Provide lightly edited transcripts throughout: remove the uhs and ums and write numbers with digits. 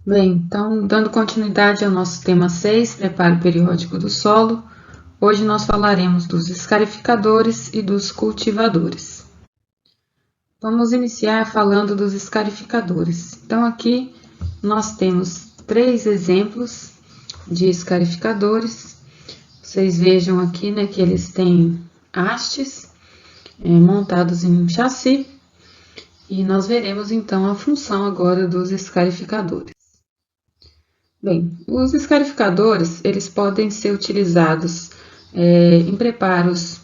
Bem, então, dando continuidade ao nosso tema 6, preparo periódico do solo, hoje nós falaremos dos escarificadores e dos cultivadores. Vamos iniciar falando dos escarificadores. Então, aqui nós temos 3 exemplos de escarificadores. Vocês vejam aqui, né, que eles têm hastes montados em um chassi, e nós veremos então a função agora dos escarificadores. Bem, os escarificadores, eles podem ser utilizados em preparos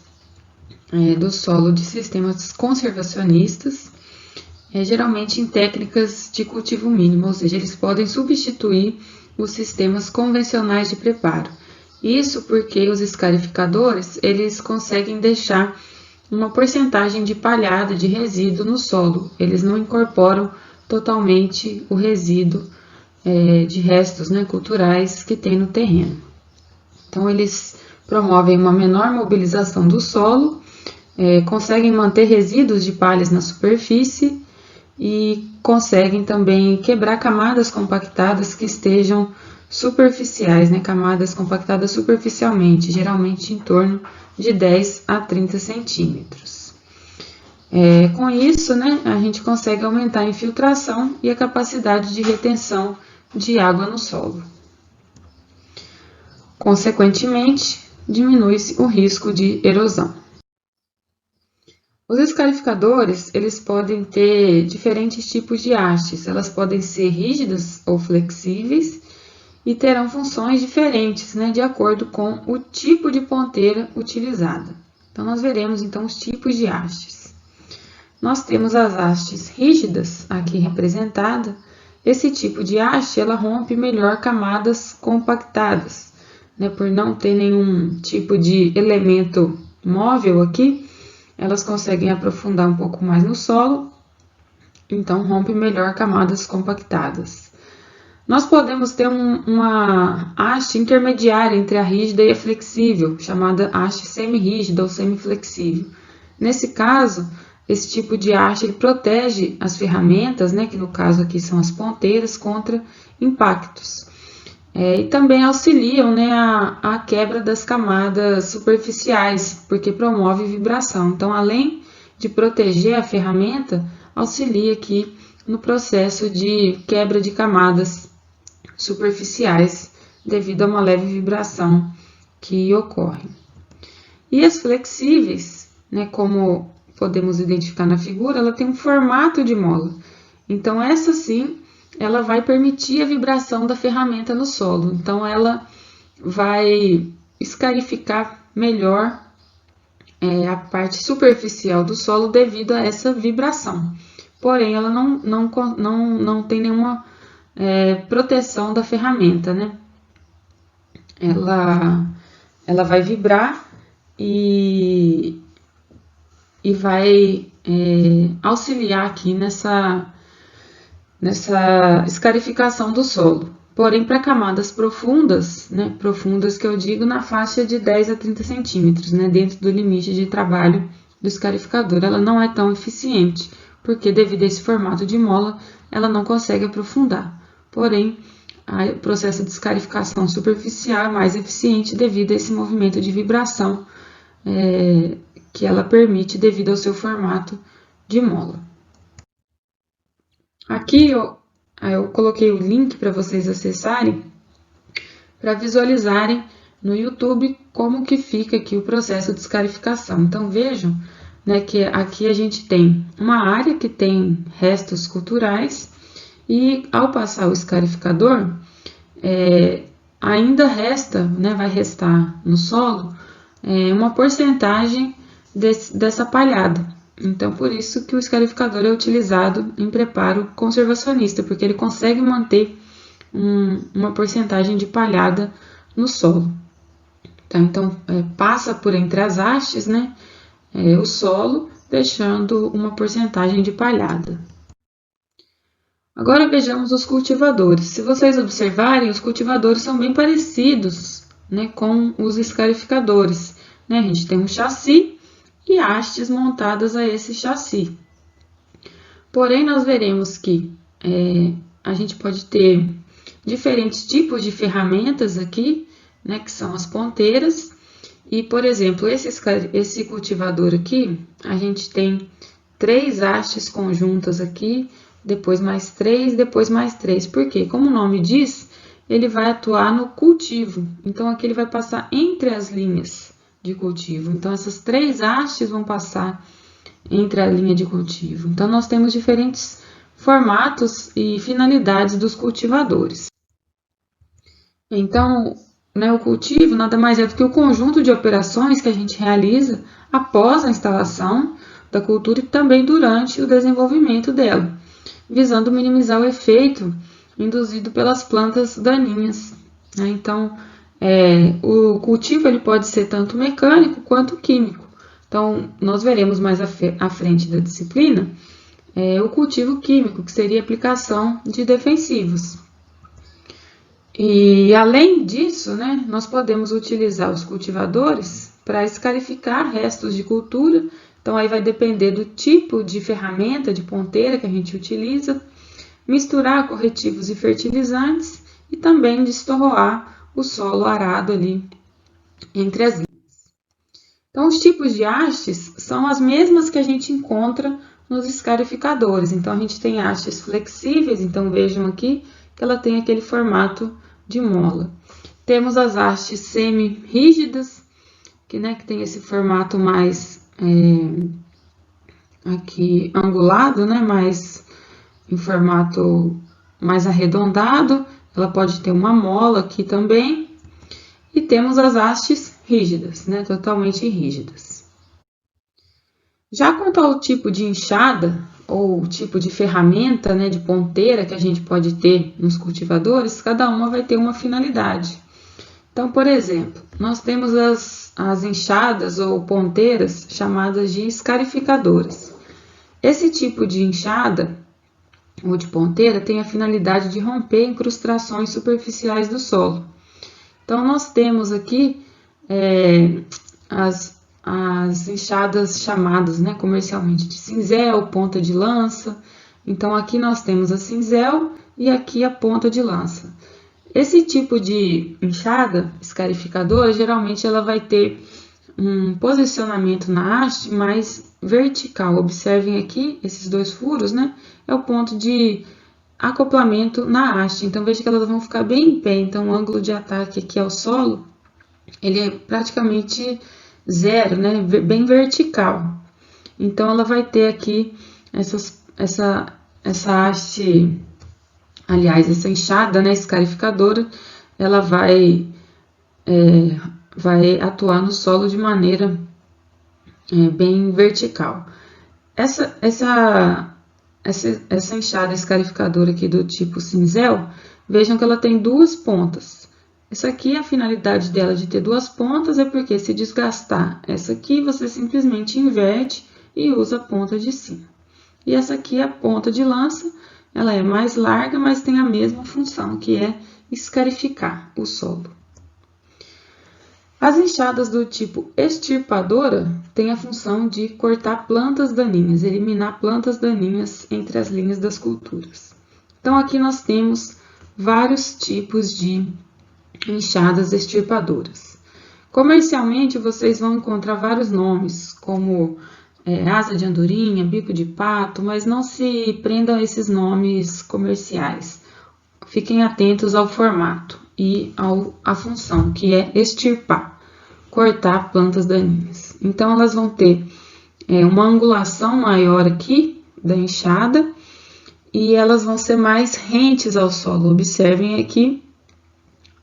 do solo de sistemas conservacionistas, geralmente em técnicas de cultivo mínimo, ou seja, eles podem substituir os sistemas convencionais de preparo. Isso porque os escarificadores, eles conseguem deixar uma porcentagem de palhada, de resíduo no solo. Eles não incorporam totalmente o resíduo de restos, né, culturais que tem no terreno. Então, eles promovem uma menor mobilização do solo, conseguem manter resíduos de palhas na superfície e conseguem também quebrar camadas compactadas que estejam superficiais, né, camadas compactadas superficialmente, geralmente em torno de 10 a 30 centímetros. Com isso, né, a gente consegue aumentar a infiltração e a capacidade de retenção de água no solo. Consequentemente, diminui-se o risco de erosão. Os escarificadores, eles podem ter diferentes tipos de hastes. Elas podem ser rígidas ou flexíveis e terão funções diferentes, né, de acordo com o tipo de ponteira utilizada. Então, nós veremos então os tipos de hastes. Nós temos as hastes rígidas, aqui representada. Esse tipo de haste, ela rompe melhor camadas compactadas, né, por não ter nenhum tipo de elemento móvel aqui, elas conseguem aprofundar um pouco mais no solo, então rompe melhor camadas compactadas. Nós podemos ter uma haste intermediária entre a rígida e a flexível, chamada haste semi-rígida ou semi-flexível. Nesse caso, esse tipo de haste ele protege as ferramentas, né, que no caso aqui são as ponteiras, contra impactos. E também auxiliam, né, a quebra das camadas superficiais, porque promove vibração. Então, além de proteger a ferramenta, auxilia aqui no processo de quebra de camadas superficiais devido a uma leve vibração que ocorre. E as flexíveis, né, como podemos identificar na figura, ela tem um formato de mola. Então, essa sim, ela vai permitir a vibração da ferramenta no solo. Então, ela vai escarificar melhor a parte superficial do solo devido a essa vibração. Porém, ela não tem nenhuma proteção da ferramenta, né? Ela vai vibrar e vai auxiliar aqui nessa escarificação do solo. Porém, para camadas profundas, né, profundas que eu digo na faixa de 10 a 30 centímetros, né, dentro do limite de trabalho do escarificador, ela não é tão eficiente, porque devido a esse formato de mola, ela não consegue aprofundar. Porém, o processo de escarificação superficial é mais eficiente devido a esse movimento de vibração que ela permite devido ao seu formato de mola. Aqui eu coloquei o link para vocês acessarem, para visualizarem no YouTube como que fica aqui o processo de escarificação. Então, vejam, né, que aqui a gente tem uma área que tem restos culturais e ao passar o escarificador, ainda resta, né, vai restar no solo uma porcentagem dessa palhada. Então, por isso que o escarificador é utilizado em preparo conservacionista, porque ele consegue manter uma porcentagem de palhada no solo. Tá? Então, passa por entre as hastes, né, o solo, deixando uma porcentagem de palhada. Agora vejamos os cultivadores. Se vocês observarem, os cultivadores são bem parecidos, né, com os escarificadores. Né? A gente tem um chassi e hastes montadas a esse chassi. Porém, nós veremos que a gente pode ter diferentes tipos de ferramentas aqui, né, que são as ponteiras. E, por exemplo, esse cultivador aqui, a gente tem 3 hastes conjuntas aqui, depois mais 3, depois mais 3. Por quê? Como o nome diz, ele vai atuar no cultivo. Então, aqui ele vai passar entre as linhas de cultivo. Então, essas 3 hastes vão passar entre a linha de cultivo. Então, nós temos diferentes formatos e finalidades dos cultivadores. Então, né, o cultivo nada mais é do que o conjunto de operações que a gente realiza após a instalação da cultura e também durante o desenvolvimento dela, visando minimizar o efeito induzido pelas plantas daninhas, né? Então, o cultivo ele pode ser tanto mecânico quanto químico. Então, nós veremos mais à frente da disciplina o cultivo químico, que seria a aplicação de defensivos. E, além disso, né, nós podemos utilizar os cultivadores para escarificar restos de cultura. Então, aí vai depender do tipo de ferramenta, de ponteira que a gente utiliza, misturar corretivos e fertilizantes e também destorroar o solo arado ali entre as linhas. Então, os tipos de hastes são as mesmas que a gente encontra nos escarificadores. Então, a gente tem hastes flexíveis, então vejam aqui que ela tem aquele formato de mola. Temos as hastes semi-rígidas, que tem esse formato mais aqui angulado, né, mais em formato mais arredondado. Ela pode ter uma mola aqui também. E temos as hastes rígidas, né, totalmente rígidas. Já quanto ao tipo de enxada, ou tipo de ferramenta, né, de ponteira que a gente pode ter nos cultivadores, cada uma vai ter uma finalidade. Então, por exemplo, nós temos as enxadas ou ponteiras chamadas de escarificadoras. Esse tipo de enxada ou de ponteira tem a finalidade de romper incrustações superficiais do solo. Então, nós temos aqui as enxadas chamadas, né, comercialmente de cinzel, ponta de lança. Então, aqui nós temos a cinzel e aqui a ponta de lança. Esse tipo de enxada escarificadora, geralmente ela vai ter um posicionamento na haste mais vertical. Observem aqui, esses 2 furos, né, é o ponto de acoplamento na haste. Então, veja que elas vão ficar bem em pé. Então, o ângulo de ataque aqui ao solo, ele é praticamente 0, né, bem vertical. Então, ela vai ter aqui essa haste, aliás, essa enxada, né, escarificadora, ela vai atuar no solo de maneira bem vertical. Essa enxada escarificadora aqui do tipo cinzel, vejam que ela tem 2 pontas. Essa aqui, a finalidade dela de ter 2 pontas é porque se desgastar essa aqui, você simplesmente inverte e usa a ponta de cima. E essa aqui é a ponta de lança, ela é mais larga, mas tem a mesma função, que é escarificar o solo. As enxadas do tipo extirpadora têm a função de cortar plantas daninhas, eliminar plantas daninhas entre as linhas das culturas. Então, aqui nós temos vários tipos de enxadas extirpadoras. Comercialmente, vocês vão encontrar vários nomes, como asa de andorinha, bico de pato, mas não se prendam a esses nomes comerciais. Fiquem atentos ao formato e à função, que é extirpar, cortar plantas daninhas. Então, elas vão ter uma angulação maior aqui da enxada e elas vão ser mais rentes ao solo. Observem aqui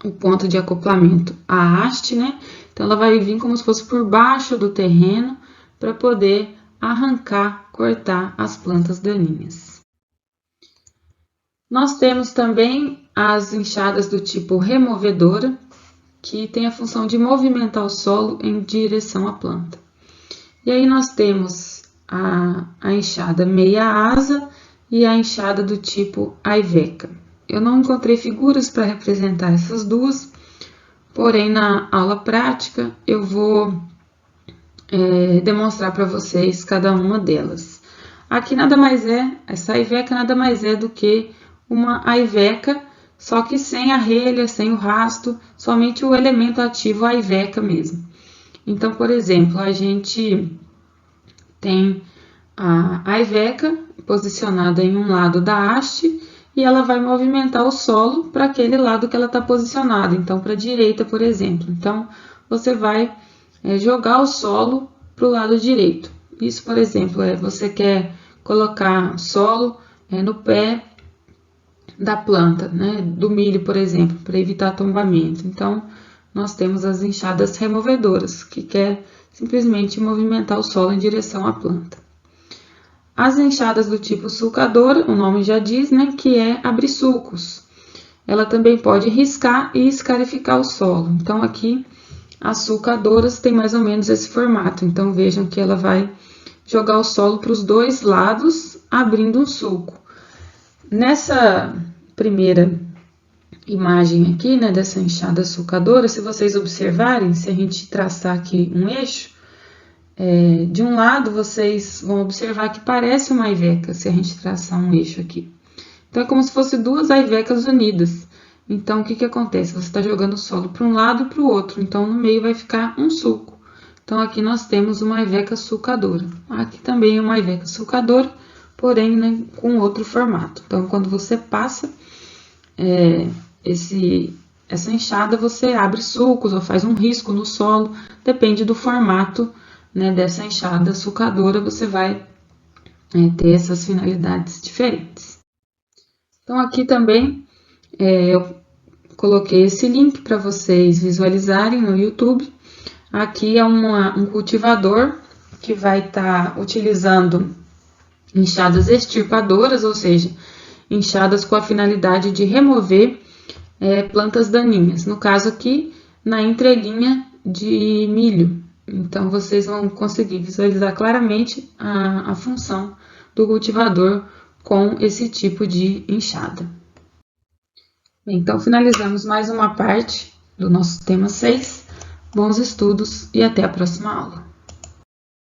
o ponto de acoplamento, a haste, né? Então, ela vai vir como se fosse por baixo do terreno para poder arrancar, cortar as plantas daninhas. Nós temos também as enxadas do tipo removedora, que tem a função de movimentar o solo em direção à planta. E aí nós temos a enxada meia asa e a enxada do tipo Iveca. Eu não encontrei figuras para representar essas duas, porém na aula prática eu vou demonstrar para vocês cada uma delas. Aqui nada mais essa Iveca nada mais é do que uma Iveca, só que sem a relha, sem o rasto, somente o elemento ativo, a iveca mesmo. Então, por exemplo, a gente tem a iveca posicionada em um lado da haste e ela vai movimentar o solo para aquele lado que ela está posicionada, então para a direita, por exemplo. Então, você vai jogar o solo para o lado direito. Isso, por exemplo, você quer colocar solo no pé da planta, né, do milho, por exemplo, para evitar tombamento. Então, nós temos as enxadas removedoras, que quer simplesmente movimentar o solo em direção à planta. As enxadas do tipo sulcadora, o nome já diz, né, que é abrir sulcos. Ela também pode riscar e escarificar o solo. Então, aqui, as sulcadoras têm mais ou menos esse formato. Então, vejam que ela vai jogar o solo para os dois lados, abrindo um sulco. Nessa primeira imagem aqui, né, dessa enxada sulcadora, se vocês observarem, se a gente traçar aqui um eixo, de um lado vocês vão observar que parece uma iveca, se a gente traçar um eixo aqui. Então, é como se fosse duas ivecas unidas. Então, o que que acontece? Você está jogando o solo para um lado e para o outro, então no meio vai ficar um sulco. Então, aqui nós temos uma iveca sulcadora. Aqui também é uma iveca sulcadora, porém, né, com outro formato. Então, quando você passa essa enxada, você abre sulcos ou faz um risco no solo, depende do formato, né, dessa enxada sulcadora, você vai ter essas finalidades diferentes. Então, aqui também eu coloquei esse link para vocês visualizarem no YouTube. Aqui é um cultivador que vai estar utilizando enxadas extirpadoras, ou seja, enxadas com a finalidade de remover plantas daninhas. No caso aqui, na entrelinha de milho. Então, vocês vão conseguir visualizar claramente a função do cultivador com esse tipo de enxada. Bem, então, finalizamos mais uma parte do nosso tema 6. Bons estudos e até a próxima aula.